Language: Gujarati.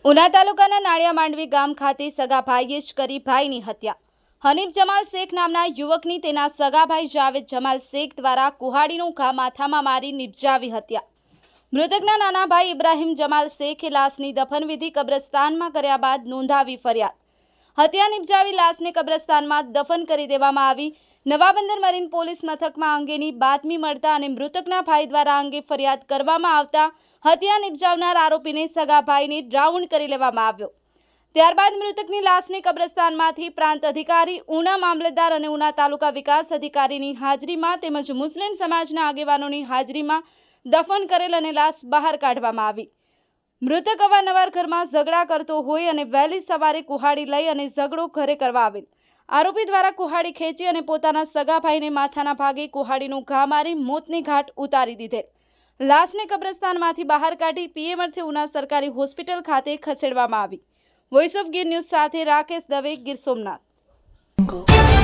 ઉના તાલુકાના નાળિયા માંડવી ગામ ખાતે સગા ભાઈએ જ કરી ભાઈની હત્યા। હનીફ જમાલ શેખ નામના યુવકની તેના સગા ભાઈ જાવેદ જમાલ શેખ દ્વારા કુહાડીનો ઘા માથામાં મારી નિપજાવી હત્યા। મૃતકના નાના ભાઈ ઇબ્રાહીમ જમાલ શેખે લાશની દફનવિધિ કબ્રસ્તાનમાં કર્યા બાદ નોંધાવી ફરિયાદ। હત્યા નિપજાવી લાશને કબ્રસ્તાનમાં દફન કરી દેવામાં આવી। નવાબંદર મરીન પોલીસ મથકમાં અંગેની બાતમી મળતા અને મૃતકના ભાઈ દ્વારા અંગે ફરિયાદ કરવામાં આવતા હત્યા નિપજાવનાર આરોપીને સગા ભાઈને રાઉન્ડ કરી લેવામાં આવ્યો। ત્યારબાદ મૃતકની લાશને કબ્રસ્તાનમાંથી પ્રાંત અધિકારી, ઉના મામલતદાર અને ઉના તાલુકા વિકાસ અધિકારીની હાજરીમાં તેમજ મુસ્લિમ સમાજના આગેવાનોની હાજરીમાં દફન કરેલ અને લાશ બહાર કાઢવામાં આવી। મૃતક અવારનવાર ઘરમાં ઝઘડા કરતો હોય અને વહેલી સવારે કુહાડી લઈ અને ઝઘડો ઘરે કરવા આવેલ। આરોપી દ્વારા કુહાડી ખેંચી અને પોતાના સગા ભાઈને માથાના ભાગે કુહાડીનો ઘા મારી મોતને ઘાટ ઉતારી દીધેલ। લાશને કબ્રસ્તાનમાંથી બહાર કાઢી પીએમ અર્થે ઉના સરકારી હોસ્પિટલ ખાતે ખસેડવામાં આવી। વોઇસ ઓફ ગીર ન્યૂઝ સાથે રાકેશ દવે, ગીર સોમનાથ।